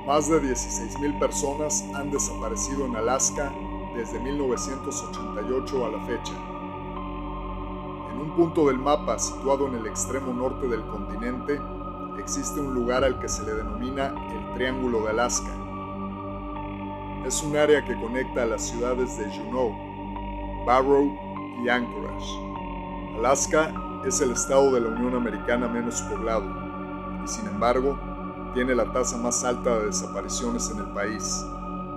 Más de 16,000 personas han desaparecido en Alaska desde 1988 a la fecha. En un punto del mapa situado en el extremo norte del continente, existe un lugar al que se le denomina el Triángulo de Alaska. Es un área que conecta a las ciudades de Juneau, Barrow y Anchorage. Alaska es el estado de la Unión Americana menos poblado y, sin embargo, tiene la tasa más alta de desapariciones en el país,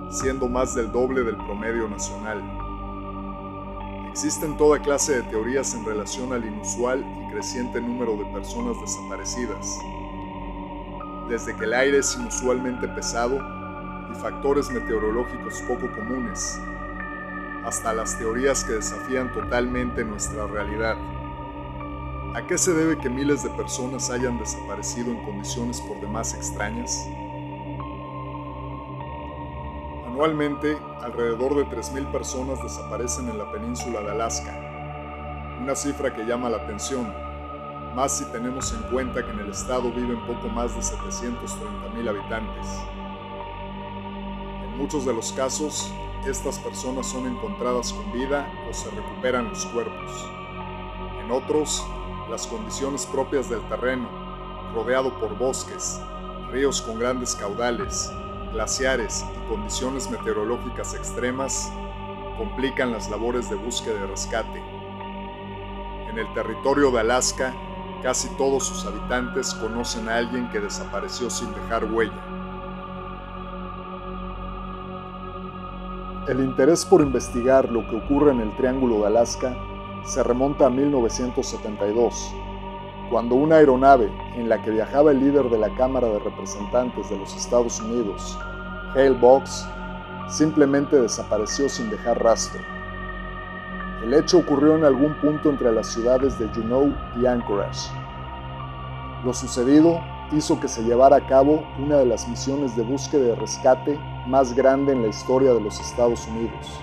siendo más del doble del promedio nacional. Existen toda clase de teorías en relación al inusual y creciente número de personas desaparecidas, desde que el aire es inusualmente pesado y factores meteorológicos poco comunes, hasta las teorías que desafían totalmente nuestra realidad. ¿A qué se debe que miles de personas hayan desaparecido en condiciones por demás extrañas? Anualmente, alrededor de 3,000 personas desaparecen en la península de Alaska, una cifra que llama la atención, más si tenemos en cuenta que en el estado viven poco más de 730,000 habitantes. En muchos de los casos, estas personas son encontradas con vida o se recuperan los cuerpos. En otros, las condiciones propias del terreno, rodeado por bosques, ríos con grandes caudales, glaciares y condiciones meteorológicas extremas, complican las labores de búsqueda y rescate. En el territorio de Alaska, casi todos sus habitantes conocen a alguien que desapareció sin dejar huella. El interés por investigar lo que ocurre en el Triángulo de Alaska se remonta a 1972, cuando una aeronave en la que viajaba el líder de la Cámara de Representantes de los Estados Unidos, Hale Boggs, simplemente desapareció sin dejar rastro. El hecho ocurrió en algún punto entre las ciudades de Juneau y Anchorage. Lo sucedido hizo que se llevara a cabo una de las misiones de búsqueda y rescate más grande en la historia de los Estados Unidos.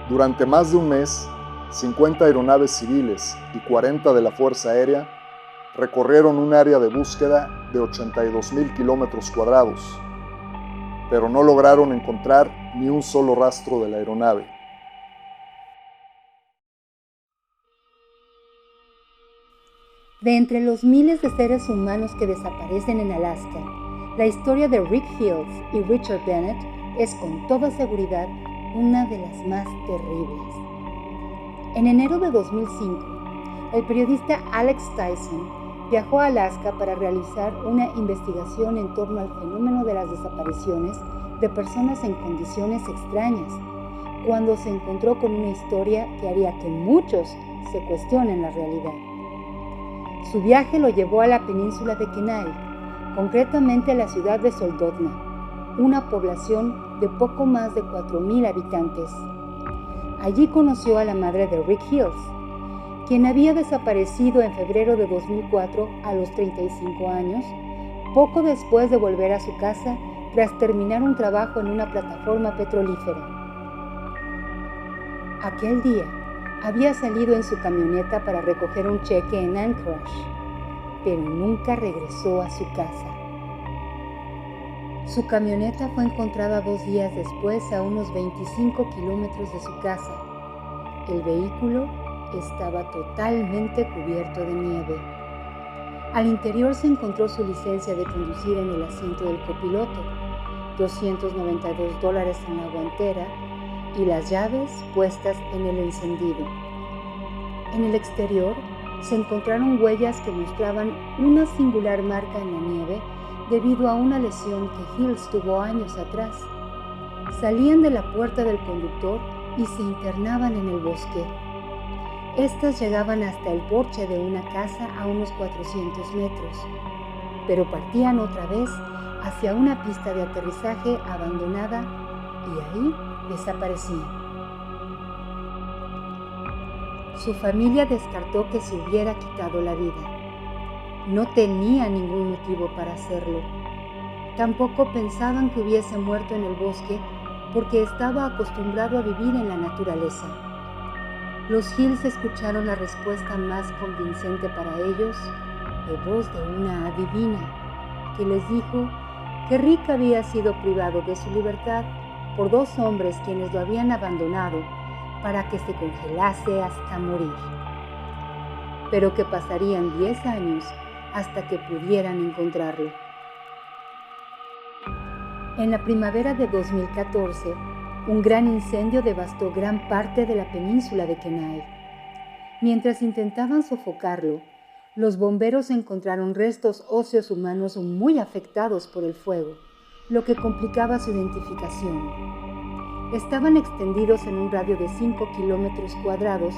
Durante más de un mes, 50 aeronaves civiles y 40 de la Fuerza Aérea recorrieron un área de búsqueda de 82,000 kilómetros cuadrados, pero no lograron encontrar ni un solo rastro de la aeronave. De entre los miles de seres humanos que desaparecen en Alaska, la historia de Rick Fields y Richard Bennett es con toda seguridad una de las más terribles. En enero de 2005, el periodista Alex Tyson viajó a Alaska para realizar una investigación en torno al fenómeno de las desapariciones de personas en condiciones extrañas, cuando se encontró con una historia que haría que muchos se cuestionen la realidad. Su viaje lo llevó a la península de Kenai, concretamente a la ciudad de Soldotna, una población de poco más de 4,000 habitantes. Allí conoció a la madre de Rick Fields, quien había desaparecido en febrero de 2004 a los 35 años, poco después de volver a su casa tras terminar un trabajo en una plataforma petrolífera. Aquel día había salido en su camioneta para recoger un cheque en Anchorage, pero nunca regresó a su casa. Su camioneta fue encontrada 2 días después a unos 25 kilómetros de su casa. El vehículo estaba totalmente cubierto de nieve. Al interior se encontró su licencia de conducir en el asiento del copiloto, $292 en la guantera y las llaves puestas en el encendido. En el exterior se encontraron huellas que mostraban una singular marca en la nieve debido a una lesión que Hills tuvo años atrás. Salían de la puerta del conductor y se internaban en el bosque. Estas llegaban hasta el porche de una casa a unos 400 metros, pero partían otra vez hacia una pista de aterrizaje abandonada y ahí desaparecían. Su familia descartó que se hubiera quitado la vida. No tenía ningún motivo para hacerlo. Tampoco pensaban que hubiese muerto en el bosque porque estaba acostumbrado a vivir en la naturaleza. Los Hills escucharon la respuesta más convincente para ellos de voz de una adivina que les dijo que Rick había sido privado de su libertad por 2 hombres quienes lo habían abandonado para que se congelase hasta morir, pero que pasarían 10 años hasta que pudieran encontrarlo. En la primavera de 2014, un gran incendio devastó gran parte de la península de Kenai. Mientras intentaban sofocarlo, los bomberos encontraron restos óseos humanos muy afectados por el fuego, lo que complicaba su identificación. Estaban extendidos en un radio de 5 kilómetros cuadrados,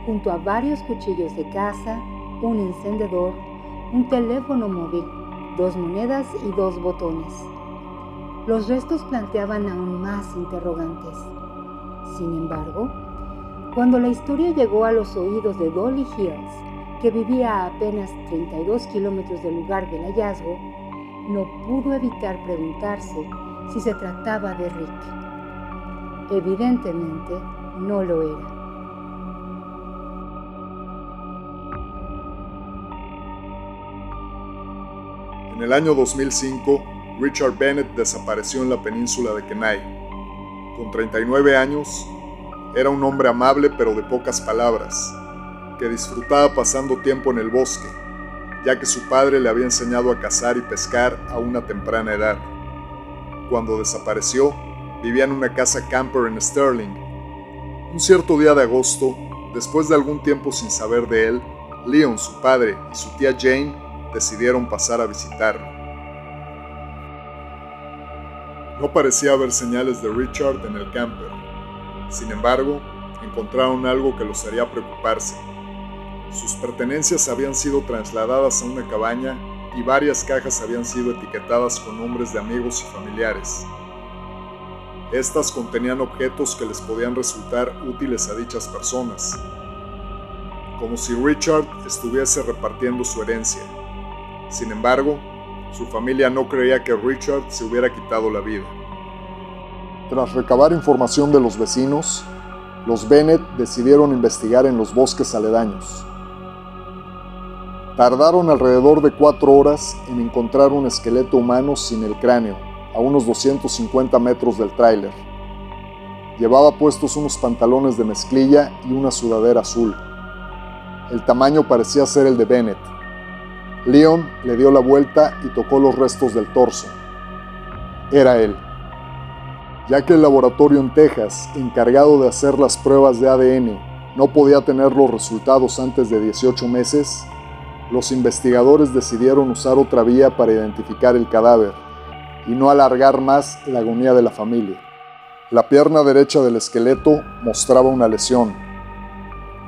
junto a varios cuchillos de caza, un encendedor, un teléfono móvil, 2 monedas y 2 botones. Los restos planteaban aún más interrogantes. Sin embargo, cuando la historia llegó a los oídos de Dolly Hills, que vivía a apenas 32 kilómetros del lugar del hallazgo, no pudo evitar preguntarse si se trataba de Rick. Evidentemente, no lo era. En el año 2005, Richard Bennett desapareció en la península de Kenai. Con 39 años, era un hombre amable pero de pocas palabras, que disfrutaba pasando tiempo en el bosque, ya que su padre le había enseñado a cazar y pescar a una temprana edad. Cuando desapareció, vivía en una casa camper en Sterling. Un cierto día de agosto, después de algún tiempo sin saber de él, Leon, su padre, y su tía Jane decidieron pasar a visitarlo. No parecía haber señales de Richard en el camper. Sin embargo, encontraron algo que los haría preocuparse. Sus pertenencias habían sido trasladadas a una cabaña y varias cajas habían sido etiquetadas con nombres de amigos y familiares. Estas contenían objetos que les podían resultar útiles a dichas personas, como si Richard estuviese repartiendo su herencia. Sin embargo, su familia no creía que Richard se hubiera quitado la vida. Tras recabar información de los vecinos, los Bennett decidieron investigar en los bosques aledaños. Tardaron alrededor de 4 horas en encontrar un esqueleto humano sin el cráneo, a unos 250 metros del tráiler. Llevaba puestos unos pantalones de mezclilla y una sudadera azul. El tamaño parecía ser el de Bennett. Leon le dio la vuelta y tocó los restos del torso. Era él. Ya que el laboratorio en Texas, encargado de hacer las pruebas de ADN, no podía tener los resultados antes de 18 meses, los investigadores decidieron usar otra vía para identificar el cadáver y no alargar más la agonía de la familia. La pierna derecha del esqueleto mostraba una lesión.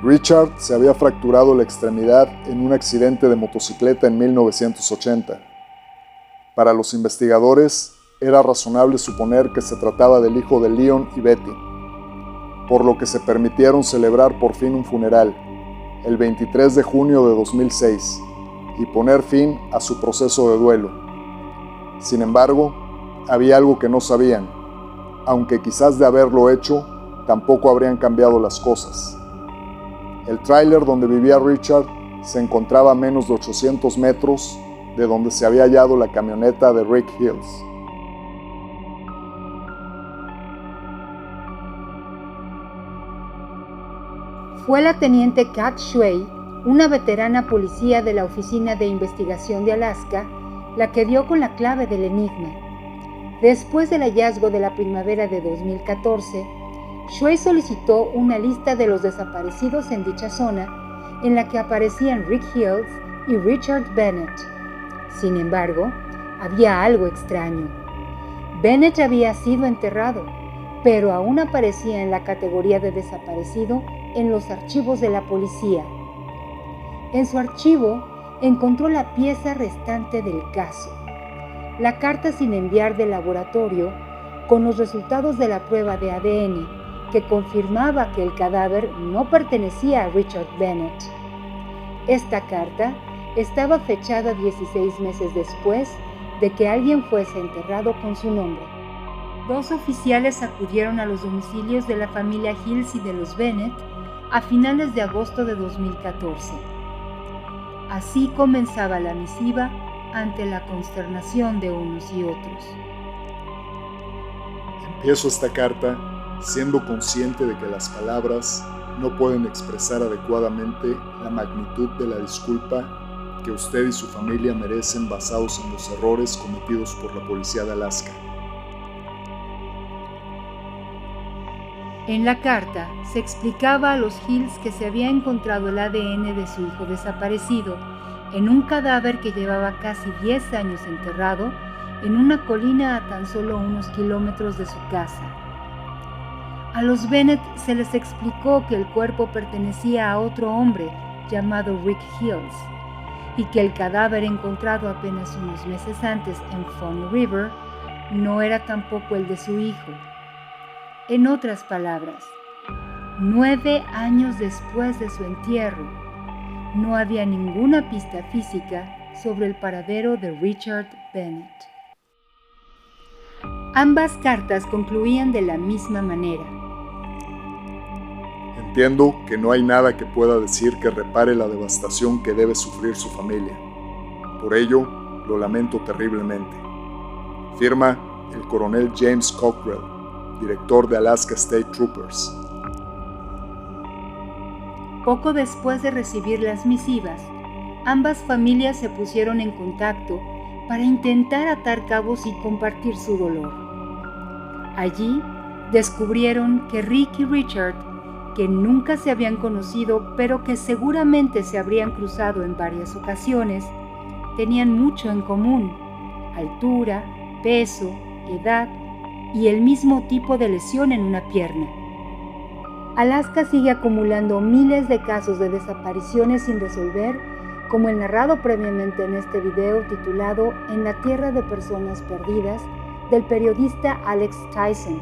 Richard se había fracturado la extremidad en un accidente de motocicleta en 1980. Para los investigadores, era razonable suponer que se trataba del hijo de Leon y Betty, por lo que se permitieron celebrar por fin un funeral, el 23 de junio de 2006, y poner fin a su proceso de duelo. Sin embargo, había algo que no sabían, aunque quizás de haberlo hecho, tampoco habrían cambiado las cosas. El tráiler donde vivía Richard se encontraba a menos de 800 metros de donde se había hallado la camioneta de Rick Hills. Fue la teniente Kat Shuey, una veterana policía de la Oficina de Investigación de Alaska, la que dio con la clave del enigma. Después del hallazgo de la primavera de 2014, Shuey solicitó una lista de los desaparecidos en dicha zona, en la que aparecían Rick Hills y Richard Bennett. Sin embargo, había algo extraño. Bennett había sido enterrado, pero aún aparecía en la categoría de desaparecido en los archivos de la policía. En su archivo encontró la pieza restante del caso, la carta sin enviar del laboratorio con los resultados de la prueba de ADN que confirmaba que el cadáver no pertenecía a Richard Bennett. Esta carta estaba fechada 16 meses después de que alguien fuese enterrado con su nombre. 2 oficiales acudieron a los domicilios de la familia Hills y de los Bennett a finales de agosto de 2014. Así comenzaba la misiva ante la consternación de unos y otros. Empiezo esta carta siendo consciente de que las palabras no pueden expresar adecuadamente la magnitud de la disculpa que usted y su familia merecen basados en los errores cometidos por la policía de Alaska. En la carta se explicaba a los Hills que se había encontrado el ADN de su hijo desaparecido en un cadáver que llevaba casi 10 años enterrado en una colina a tan solo unos kilómetros de su casa. A los Bennett se les explicó que el cuerpo pertenecía a otro hombre llamado Rick Hills y que el cadáver encontrado apenas unos meses antes en Fawn River no era tampoco el de su hijo. En otras palabras, 9 años después de su entierro, no había ninguna pista física sobre el paradero de Richard Bennett. Ambas cartas concluían de la misma manera. Entiendo que no hay nada que pueda decir que repare la devastación que debe sufrir su familia. Por ello, lo lamento terriblemente. Firma el coronel James Cockrell, director de Alaska State Troopers. Poco después de recibir las misivas, ambas familias se pusieron en contacto para intentar atar cabos y compartir su dolor. Allí descubrieron que Rick y Richard, que nunca se habían conocido pero que seguramente se habrían cruzado en varias ocasiones, tenían mucho en común: altura, peso, edad y el mismo tipo de lesión en una pierna. Alaska sigue acumulando miles de casos de desapariciones sin resolver, como el narrado previamente en este video titulado En la tierra de personas perdidas, del periodista Alex Tyson,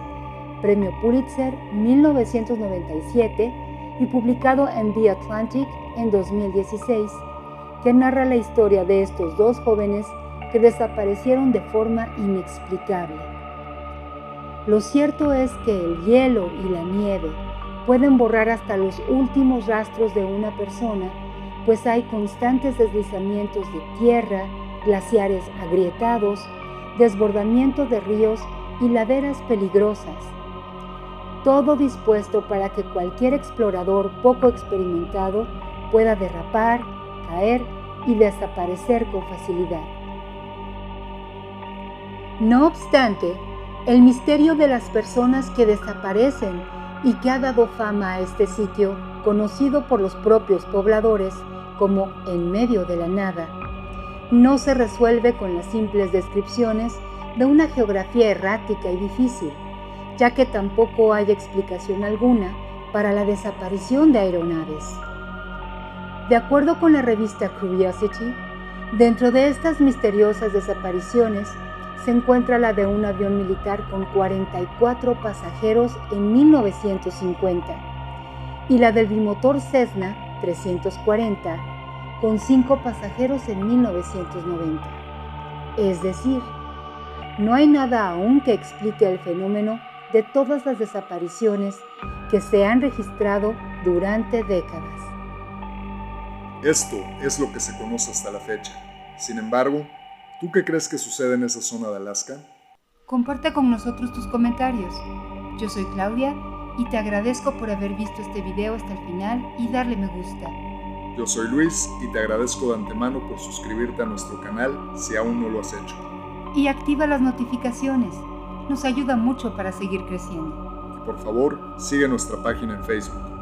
Premio Pulitzer 1997 y publicado en The Atlantic en 2016, que narra la historia de estos dos jóvenes que desaparecieron de forma inexplicable. Lo cierto es que el hielo y la nieve pueden borrar hasta los últimos rastros de una persona, pues hay constantes deslizamientos de tierra, glaciares agrietados, desbordamiento de ríos y laderas peligrosas. Todo dispuesto para que cualquier explorador poco experimentado pueda derrapar, caer y desaparecer con facilidad. No obstante, el misterio de las personas que desaparecen y que ha dado fama a este sitio, conocido por los propios pobladores como en medio de la nada, no se resuelve con las simples descripciones de una geografía errática y difícil, ya que tampoco hay explicación alguna para la desaparición de aeronaves. De acuerdo con la revista Curiosity, dentro de estas misteriosas desapariciones se encuentra la de un avión militar con 44 pasajeros en 1950 y la del bimotor Cessna 340 con 5 pasajeros en 1990. Es decir, no hay nada aún que explique el fenómeno de todas las desapariciones que se han registrado durante décadas. Esto es lo que se conoce hasta la fecha. Sin embargo, ¿tú qué crees que sucede en esa zona de Alaska? Comparte con nosotros tus comentarios. Yo soy Claudia y te agradezco por haber visto este video hasta el final y darle me gusta. Yo soy Luis y te agradezco de antemano por suscribirte a nuestro canal si aún no lo has hecho. Y activa las notificaciones. Nos ayuda mucho para seguir creciendo. Y por favor, sigue nuestra página en Facebook.